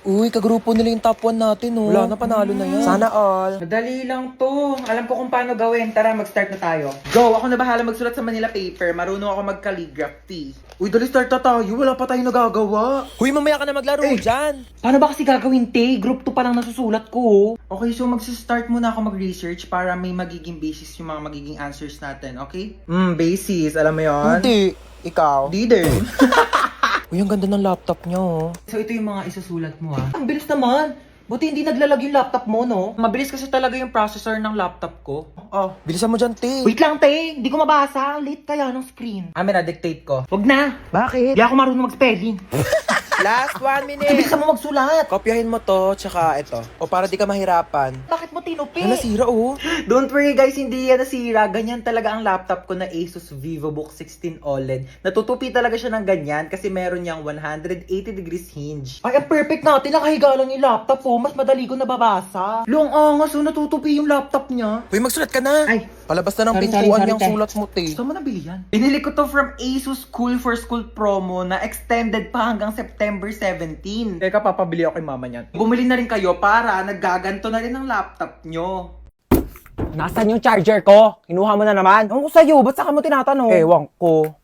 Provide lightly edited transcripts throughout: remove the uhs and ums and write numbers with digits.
Uy, kagrupo nila yung top 1 natin, oh. Wala na, panalo na yan. Sana all. Madali lang to. Alam ko kung paano gawin. Tara, mag-start na tayo. Go! Ako na bahala magsulat sa Manila paper. Marunong ako mag-calligraphy. Uy, dali start na tayo. Wala pa tayong nagagawa. Uy, mamaya ka na maglaro dyan. Paano ba kasi gagawin, te? Group 2 pa lang nasusulat ko. Okay, so mag-start muna ako mag-research para may magiging basis yung mga magiging answers natin, okay? Basis. Alam mo yon? Hindi. Ikaw. Di din. Uy, ang ganda ng laptop niya, oh. So ito yung mga isusulat mo, ha? Ang bilis naman. Buti hindi naglalag yung laptop mo, no? Mabilis kasi talaga yung processor ng laptop ko. Oh. Bilisan mo dyan, te. Wait lang, te. Hindi ko mabasa. Late kaya ng screen. Na-dictate ko. Wag na. Bakit? Hindi ako marunong mag-spelling. Last 1 minute. Bilisan mo magsulat. Kopyahin mo to, tsaka ito. O para di ka mahirapan. Bakit mo tinupi? Ano, nasira, oh. Don't worry guys, hindi yan nasira. Ganyan talaga ang laptop ko na Asus VivoBook 16 OLED. Natutupi talaga siya ng ganyan kasi meron niyang 180 degrees hinge. Ay, ang perfect natin. Nakahiga lang yung laptop ko. Mas madali ko nababasa. Long angas, so natutupi yung laptop niya. Uy, magsulat ka na. Ay. Palabas na ng Sorry, pintuan sorry, yung te. sulat mo, te. Saan mo nabili yan? Binili ko to from Asus Cool for School promo na extended pa hanggang September 17. Teka, papabili ako kay mama niyan. Bumili na rin kayo para naggaganto na rin ang laptop nyo. Nasaan yung charger ko? Kinuha mo na naman? Ano ko sa'yo? Ba't saka mo tinatanong? Ewan ko.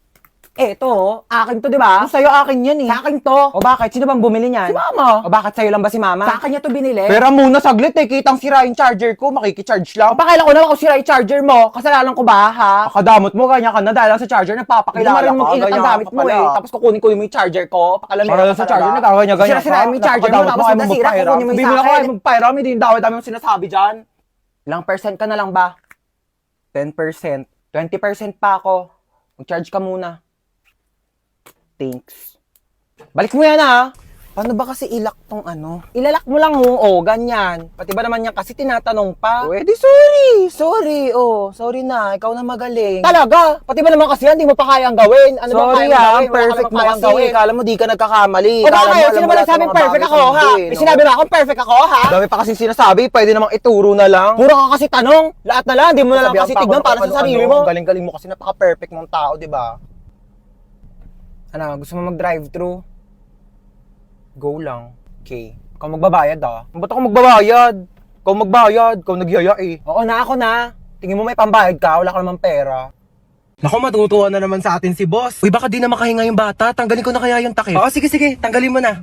Ito, akin to, di ba? Sa'yo akin yan eh. Sa akin to. O bakit? Sino bang bumili niyan? Si mama. O bakit sa'yo lang ba si mama? Sa akin niya to binili. Pero muna saglit eh, kitang sira yung charger ko, makikicharge lang. Pakailan ko naman kung sira yung charger mo. Kasalanan ko ba, ha? Akadamot mo, ganyan ka na dahil lang sa charger, nagpapakilala ka. Hindi mo rin mag-ingat ang ganyan gamit ka mo pala. eh. Tapos kukunin ko yung charger ko. Pakalamera Para ka sa sa charger, charger, nagkaganyan-ganyan ka. Sira-sira mo yung charger mo, tapos Napakadamot nasira, mo, kukunin mo yung Bibili sa ako akin. kayo magpairam, hindi yung dami yung sinasabi dyan. Ilang percent ka na lang ba? 10%. 20% pa ako. Mag-charge ka muna. Thanks. Balik mo yan, ha? Paano ba kasi ilak tong ano? Ilalak mo lang, ganyan. Pati ba naman yan kasi tinatanong pa? Pwede, sorry. Sorry, sorry na. Ikaw na magaling. Talaga? Pati ba naman kasi yan, di mo pa kayang gawin? Ano ba Sorry, kayang gawin? Wala perfect ka mo namang kayang kasi. gawin. Kala mo di ka nagkakamali. O Kala bakit? mo, alam Sino mo ba lahat ng nagsabing mga perfect bagay ako, sa ha? mundo, May sinabi ba akong perfect ako, ha? Dami pa kasi sinasabi, pwede namang ituro na lang. Puro ka kasi tanong. Lahat na lang, di mo na lang Sabihan kasi pa ako tignan ng para sa ano-ano. sarili mo. Galing-galing mo kasi napaka-perfect mong tao, di ba? Ano, gusto mo mag-drive-thru? Go lang. Okay. Ikaw magbabayad, ah. Ba't ako magbabayad? Ikaw magbayad, ikaw nagyaya eh. Oo na, ako na. Tingin mo may pambayad ka, wala ka namang pera. Naku, matutuwa na naman sa atin si boss. Uy, baka di na makahinga yung bata. Tanggalin ko na kaya yung takip. Oo, sige, tanggalin mo na.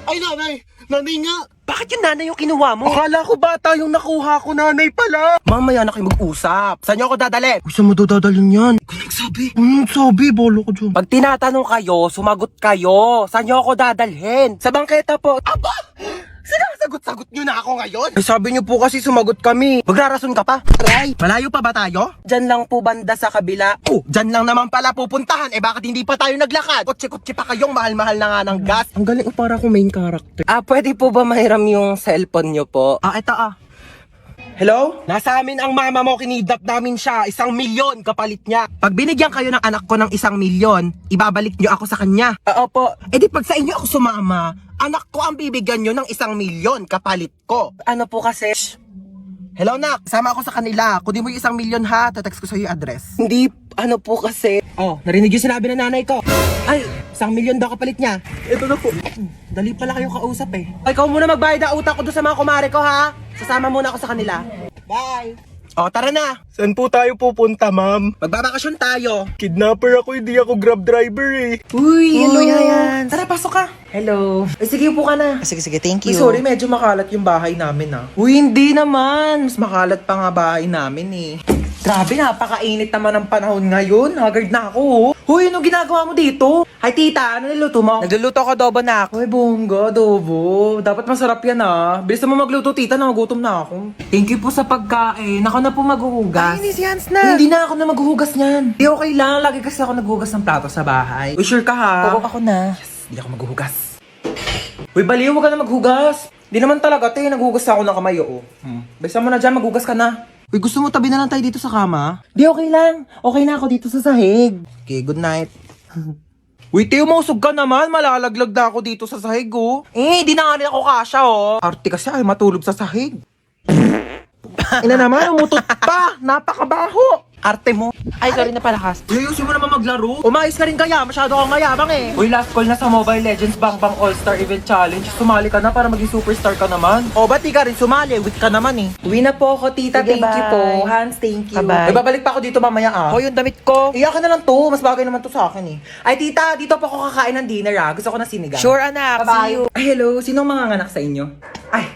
Ay, nanay! Nanay nga! Bakit yung nanay yung kinuha mo? Akala ko bata yung nakuha ko, nanay pala. Mamaya na kayo mag-usap. Saan niyo ako dadalhin? Uy, saan mo dadalhin yan? Ikaw nagsabi. Nagsabi, bolo ko dyan. Pag tinatanong kayo, sumagot kayo. Saan niyo ako dadalhin? Sa bangketa po. Aba! Sinasagot-sagot niyo na ako ngayon? Ay, sabi niyo po kasi sumagot kami. Magrarason ka pa? Try. Malayo pa ba tayo? Diyan lang po banda sa kabila. Oh, diyan lang naman pala pupuntahan. Eh bakit hindi pa tayo naglakad? Kotse-kotse pa kayong mahal-mahal na nga ng gas. Ang galing, para akong main character. Pwede po ba mahiram yung cellphone niyo po? Ito Hello? Nasa amin ang mama mo, kinidnap namin siya. 1 milyon kapalit niya. Pag binigyan kayo ng anak ko ng 1 milyon, ibabalik niyo ako sa kanya. Opo. Eh di pag sa inyo ako sumama, anak ko ang bibigyan niyo ng 1 milyon kapalit ko. Ano po kasi? Hello nak, sama ako sa kanila. Kunin mo yung 1 milyon ha, tatext ko sa yung address. Hindi, ano po kasi? Oh, narinig yung sinabi ng nanay ko. Ay, 1 milyon daw kapalit niya. Ito na po. Dali pala kayong kausap eh. Ay, ikaw muna magbayad ang utak ko doon sa mga kumare ko ha. Sasama muna ako sa kanila. Bye! O, tara na! Saan po tayo pupunta, ma'am? Magbabakasyon tayo! Kidnapper ako, hindi ako grab driver eh. Uy, hello, Yayan. Tara, pasok ka! Hello. Ay, sige, upo ka na. Sige, thank Uy, sorry, medyo makalat yung bahay namin, ah. Uy, hindi naman! Mas makalat pa nga bahay namin eh. Grabe, napakainit naman ang panahon ngayon. Haggard na ako, oh. Hoy, anong ginagawa mo dito? Hi, tita. Ano niluto mo? Nagluluto ko adobo na ako. Hoy, bongga, adobo. Dapat masarap yan, ah. Bilis mo magluto, tita. Nagugutom na ako. Thank you po sa pagkain. Ako na po maghuhugas. Ay, hindi si Hans na! Hindi na ako na maghuhugas niyan. Hindi, okay lang. Lagi kasi ako naghuhugas ng plato sa bahay. Uy, sure ka, ha? Oo, ako na. Hindi ako maghuhugas. Uy, baliw, huwag ka na maghugas. Hindi naman talaga, te. Naghuhugas ako ng kamay, oo. Bisa mo na dyan, maghugas ka na. Uy, gusto mo tabi na lang tayo dito sa kama? Di, okay lang. Okay na ako dito sa sahig. Okay, good night. Uy, Teo, mausog ka naman. Malalaglag na ako dito sa sahig, oh. Eh, di na nga rin ako kasha, oh. Arte kasi ay matulog sa sahig. Ina naman, umutot pa. Napakabaho. Arte mo. Ay, sorry na palakas. Ayusin mo naman maglaro. Umayos ka rin kaya, masyado kang mayabang eh. Uy, last call na sa Mobile Legends Bang Bang All-Star Event Challenge. Sumali ka na para maging superstar ka naman. O, ba't di ka rin sumali? Weak ka naman eh. Uwi na po ako, tita. Sige, Thank you bye. po. Hans, thank you. Bye-bye. Ay, babalik pa ako dito mamaya ah. O, yung damit ko. Iyakin na lang to. Mas bagay naman to sa akin eh. Ay, tita, dito po ako kakain ng dinner ah. Gusto ko na sinigang. Sure, anak. Bye-bye. See you. Ay, hello. Sinong mga anak sa inyo? Ay.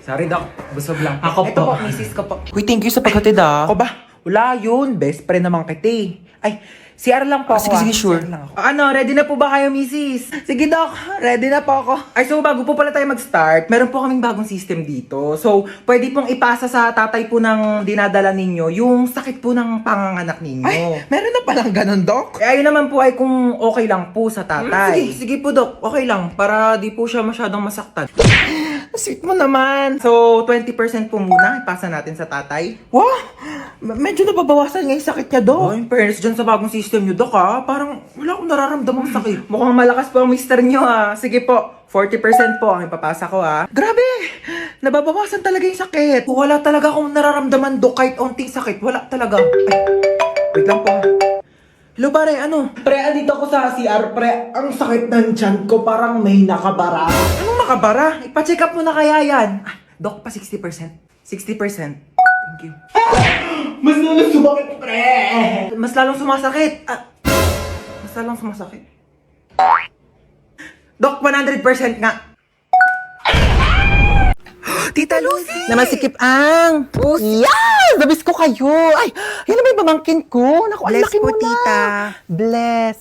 Sorry, Doc. Busog lang. Ako Ito po. po, misis ko po. Uy, thank you sa paghatid ah. Ako ba? Wala yun. Best friend naman kita eh. Ay, CR lang po ako. sige, sige, ah. sure. CR lang ako. Ano, ready na po ba kayo, misis? Sige, Doc. Ready na po ako. Ay, so bago po pala tayo mag-start, meron po kaming bagong system dito. So, pwede pong ipasa sa tatay po ng dinadala ninyo yung sakit po ng panganganak ninyo. Ay, meron na palang ganun, Doc? Eh, ayun naman po ay kung okay lang po sa tatay. Sige, sige po, Doc. Okay lang. Para di po siya masyadong masaktan. Sweet mo naman. So, 20% po muna ipasa natin sa tatay. Wow! Medyo nababawasan nga yung sakit niya, Doc. Oh, in fairness dyan sa bagong system nyo, Doc, ha? Parang wala akong nararamdamang sakit. Mukhang malakas po ang mister nyo, ha? Sige po, 40% po ang ipapasa ko, ha? Grabe! Nababawasan talaga yung sakit. Wala talaga akong nararamdaman, Doc, kahit onting sakit. Wala talaga. Ay, wait lang po. Hello, pare, ano? Pre, andito ako sa CR, pre. Ang sakit ng tiyan ko, parang may nakabara. Anong nakabara? Ipa-check up mo na kaya yan. Ah, Doc, pa 60%. 60%. Thank you. Mas lalo sumakit, pre. Mas lalong sumasakit. Mas lalong sumasakit. Doc, 100% nga. Tita Lucy! Namasikip ang! Yes! Dabis ko kayo! Ay, yan naman yung pamangkin ko. Naku, ang Bless laki po, mo na. tita. Bless.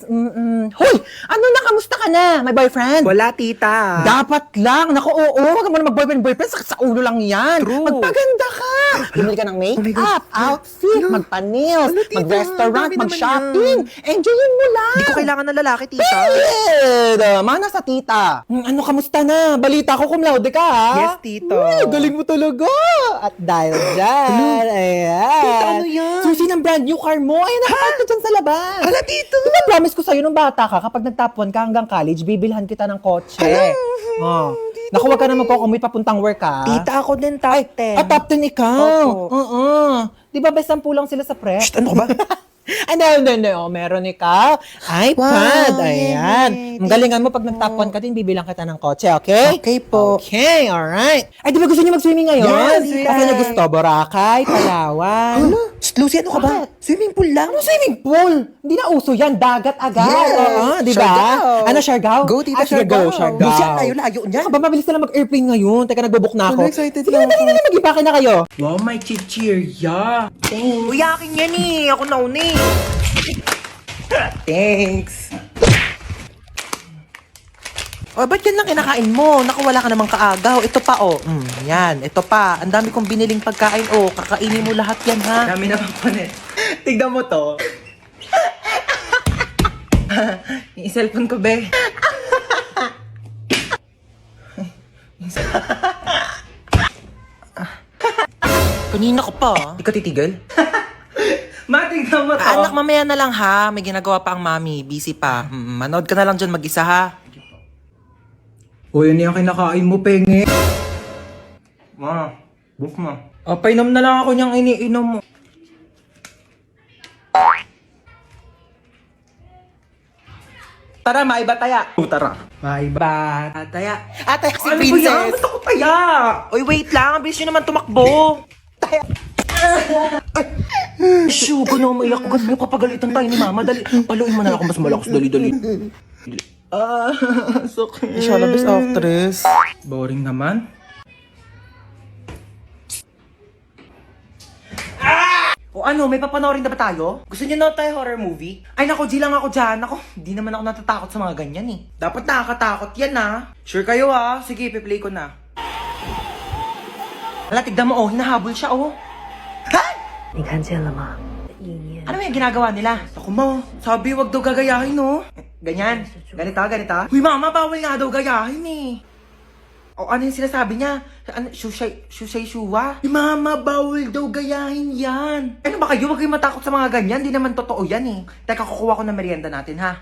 Hoy! Ano na? Kamusta ka na? May boyfriend? Wala, tita. Dapat lang. Naku, oo. Huwag ka muna mag-boyfriend. Sakit sa ulo lang yan. True. Magpaganda ka. Bumili ka ng makeup, outfit, magpa-nails, Ano, tita? mag-restaurant, Dami naman mag-shopping. Enjoyin mo lang. Hindi ko kailangan ng lalaki, tita. Pwede! Mana sa tita. Ano, kamusta na? Balita ko cum laude ka, ha? Yes, tita. Uy, galing mo talaga. At dahil dyan, ayan. Tita, ano yan? Susi ng brand new car mo. Ayan, nakapag ka dyan sa labas. Hala, tito. Diba promise ko sa'yo nung bata ka, kapag nag-top 1 ka hanggang college, bibilhan kita ng kotse. Oh. Naku, wag ka na magkukumit papuntang work, ha? Tita, ako din top 10. Top 10 ikaw. Opo. Oo. Di ba best 10 lang sila sa prep? Shh, ano ka ba? No. Meron ikaw. iPad. Wow, Ayan. yay. Ang galingan mo, pag nag-top 1 ka din, bibilang kita ng kotse, okay? Okay po. Okay, alright. Ay, di ba gusto niyo mag-swimming ngayon? Yes, Kasi yes. niyo gusto, Boracay, Palawan. Shh, Lucy, ano ka ba? Bakit? Swimming pool lang. Ano swimming pool? Hindi na uso yan. Dagat agad. Yes. Oo, di ba? Siargao. Ano, Siargao? Go, tita, sige, Siargao. go, Siargao. Lucy, ang layo-layo niyan. Saka ba, mabilis na lang mag-airplane ngayon. Teka, nagbobook na ako. Ano, excited Sige, na ako. dali, mag-ibake na kayo. Wow, may chichirya. Uy, akin yan eh. Ako nauna eh. Thanks. O, ba't yan lang kinakain mo? Naku, wala ka namang kaagaw. Ito pa, oh. Yan, ito pa. Ang dami kong biniling pagkain, oh. Kakainin mo lahat yan, ha? Dami naman po net. Tignan mo to. Yung cellphone ko, be. Kanina ko pa, ah. Di ka titigil? Matignan mo to. Anak, mamaya na lang, ha? May ginagawa pa ang mami. Busy pa. Manood ka na lang dyan mag-isa, ha? O, yun yung kinakain mo, penge. Book mo. Painom na lang ako niyang iniinom mo. Tara, maiba taya. Tara. Maiba taya. Ate, si Ano ba yan? Princess. Gusto ko taya. Uy, wait lang. Ang bilis nyo naman tumakbo. Shoo, gano'n umiyak ko. Gano'n kapagalitan tayo ni Mama. Dali, paluin mo na ako mas malakas. Dali. Sakit. Siya na best actress. Boring naman. O ano, may papanoorin na ba tayo? Gusto niyo na tayo horror movie? Ay nako, G lang ako dyan. Ako, hindi naman ako natatakot sa mga ganyan eh. Dapat nakakatakot yan ah. Sure kayo ah. Sige, ipi-play ko na. Hala, tignan mo oh, hinahabol siya oh. Ha? 你看见了吗？意念 Ano yung ginagawa nila? Ako mo, sabi wag daw gagayahin oh. Ganyan, ganito. Uy mama, bawal nga daw gayahin eh. O ano yung sinasabi niya? Ano, shusay shuwa? Mama, bawal daw gayahin yan. Ano ba kayo? Huwag kayong matakot sa mga ganyan. Di naman totoo yan eh. Teka, kukuha ko ng merienda natin ha.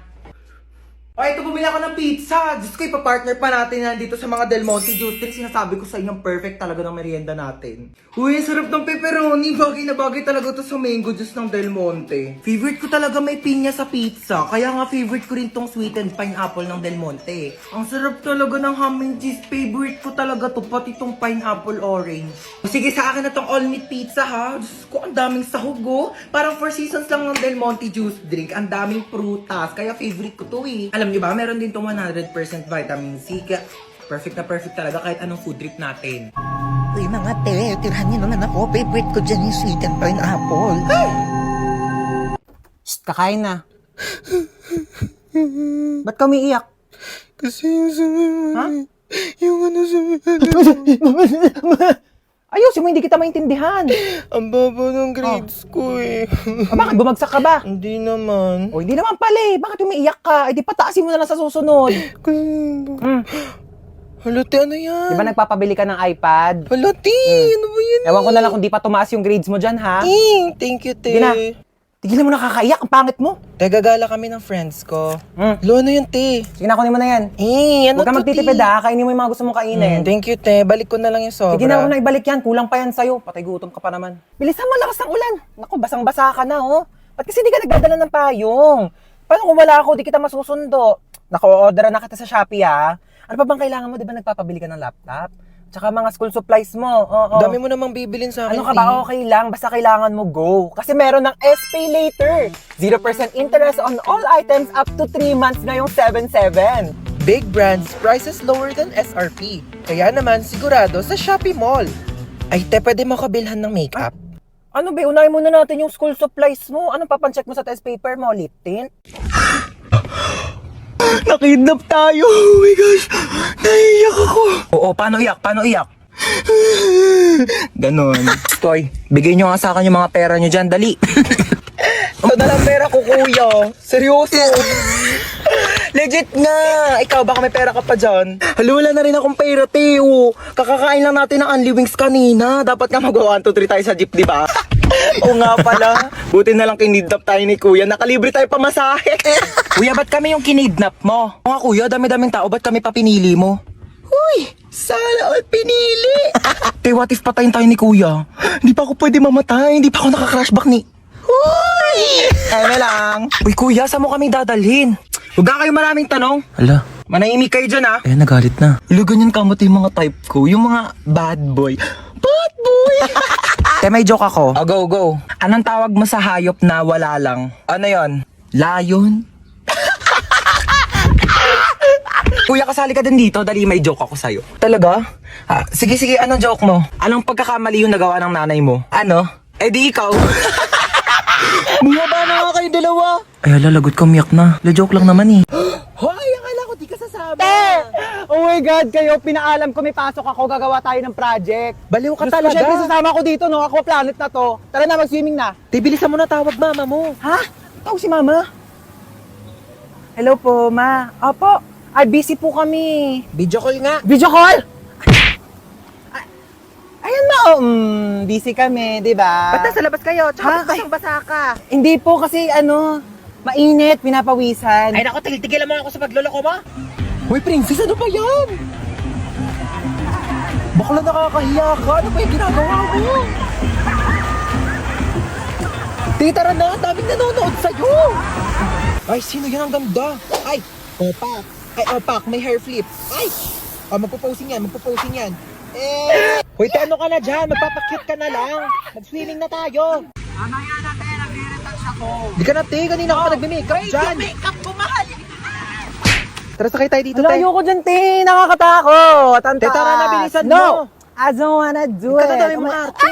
Okay, ito bumili ako ng pizza. Diyos ko, ipapartner pa natin yan dito sa mga Del Monte Juice Drink. Sinasabi ko sa inyo, perfect talaga ng merienda natin. Uy, ang sarap ng pepperoni. Bagay na bagay talaga to sa mango juice ng Del Monte. Favorite ko talaga may pinya sa pizza. Kaya nga favorite ko rin tong sweetened pineapple ng Del Monte. Ang sarap talaga ng ham and cheese. Favorite ko talaga to, pati tong pineapple orange. Sige, sa akin na tong all meat pizza ha. Diyos ko, ang daming sahog oh. Parang 4 seasons lang ng Del Monte Juice Drink. Ang daming prutas. Kaya favorite ko to eh. Alam niyo ba, meron din tong 100% vitamin C. Kaya perfect na perfect talaga kahit anong food trip natin. Uy mga te, tirahan niyo naman ako. Favorite ko dyan yung sweet and pineapple. Shh, kakain na. Ba't ka umiiyak? Kasi yung Ha? yung ano sa Ayusin mo, hindi kita maintindihan. ang baba ng grades ko eh. Bakit bumagsak ka ba? Hindi naman. O, hindi naman pala eh. Bakit umiiyak ka? Eh, di pataasin mo na lang sa susunod. Halati, ano yan? Di ba nagpapabili ka ng iPad? Halati, ano ba yan? Ewan ko na lang kung di pa tumaas yung grades mo dyan, ha? Thank you, te. Sige na. Tigilan mo nakakaiyak. Ang pangit mo. Gagala kami ng friends ko. Mm. Lo, ano yun, te? Sige na, kunin mo na yan. Ano Huwag ka to, magtitipid, te? ha? Kainin mo yung mga gusto mong kainin. Thank you, te. Balik ko na lang yung sobra. Sige na, huwag na ibalik yan. Kulang pa yan sa'yo. Patay gutom ka pa naman. Bilisan mo, lakas ng ulan. Naku, basang-basa ka na, oh. Ba't kasi di ka nagdadala ng payong? Paano kung wala ako, di kita masusundo? Naku, order na kita sa Shopee, ha? Ano pa bang kailangan mo? Di ba nagpapabili ka ng laptop? Tsaka mga school supplies mo. Oo. Dami mo namang bibilin sa akin, Ano ka ba? Okay lang. Basta kailangan mo go. Kasi meron ng SPay later. 0% interest on all items up to 3 months ngayong 7/7. Big brands, prices lower than SRP. Kaya naman, sigurado sa Shopee Mall. Ay, te, pwede mo kabilhan ng makeup. Ano ba? Unahin muna natin yung school supplies mo. Anong papancheck mo sa test paper mo? Lip tint? Nakidnap tayo! Oh my gosh! Naiiyak ako! Oo, paano iyak? Paano iyak? Ganon. Toy, bigay nyo nga sa akin yung mga pera nyo dyan, dali. Ito na lang pera ko, kuya. Seryoso. Legit nga! Ikaw, baka may pera ka pa dyan. Wala na rin akong pera, Teo. Kakakain lang natin ng Unli Wings kanina. Dapat nga mag-1, 2, 3 tayo sa jeep, di ba? Oo nga pala. Buti na lang kinidnap tayo ni kuya. Nakalibre tayo pamasahe. Kuya, ba't kami yung kinidnap mo? Mga kuya, dami-daming tao. Ba't kami pa pinili mo? Uy, sana all pinili. Te, what if patayin tayo ni kuya? Hindi pa ako pwede mamatay. Hindi pa ako naka-crashback ni... Uy! Eme lang. Uy, kuya, saan mo kami dadalhin? Huwag na kayo maraming tanong. Hala. Manahimik kayo dyan, ha? Eh, nagalit na. Ilo, ganyan kamot yung mga type ko. Yung mga bad boy. Bad boy! Te, may joke ako. Oh, go, go. Anong tawag mo sa hayop na wala lang? Ano yon? Lion? Kuya, kasali ka din dito. Dali, may joke ako sa'yo. Talaga? Sige, sige. Anong joke mo? Anong pagkakamali yung nagawa ng nanay mo? Ano? Eh di ikaw. Bumaba na nga kayo dalawa. Ay, lalagot ka, umiyak na. La-joke lang naman eh. Hoy, akala ko di ka sasama. Oh my God, kayo, pinaalam ko may pasok ako, gagawa tayo ng project. Baliw ka Gusto ko talaga. syempre sasama ko dito, no? Ako planet na to. Tara na, mag-swimming na. Tibilisan mo na tawag mama mo. Ha? Tawag si Mama. Hello po, Ma. Opo. Ay, busy po kami. Video call nga. Video call? Ayan na, oh. Busy kami, di ba? Ba't nasa labas kayo? Ha? Tsaka basang-basa ka. Hindi po kasi, mainit, pinapawisan. Ay naku, tigilan mo ako sa pagloloko mo. Hoy, princess, ano ba yan? Bakla nakakahiya ka. Ano ba yung ginagawa mo? Tara na, daming nanonood sa'yo. Ay, sino yan ang ganda? Ay, opak. Ay, opak, may hair flip. Ay, magpo-posing yan, magpo-posing yan. Hoy, ano ka na dyan? Magpapakyut ka na lang. Mag-swimming na tayo. Mamaya na, te. Nagre-retouch ako. Di ka na, te. Kanina ka pa nagme-makeup dyan. Makeup ko, mahal. Tara, sakay tayo dito, Wala, te. ayoko dyan, te. Nakakatakot. Ang Te, tara na, taas. bilisan no. mo. I don't wanna do Ikaw na it. daw yung mga arte.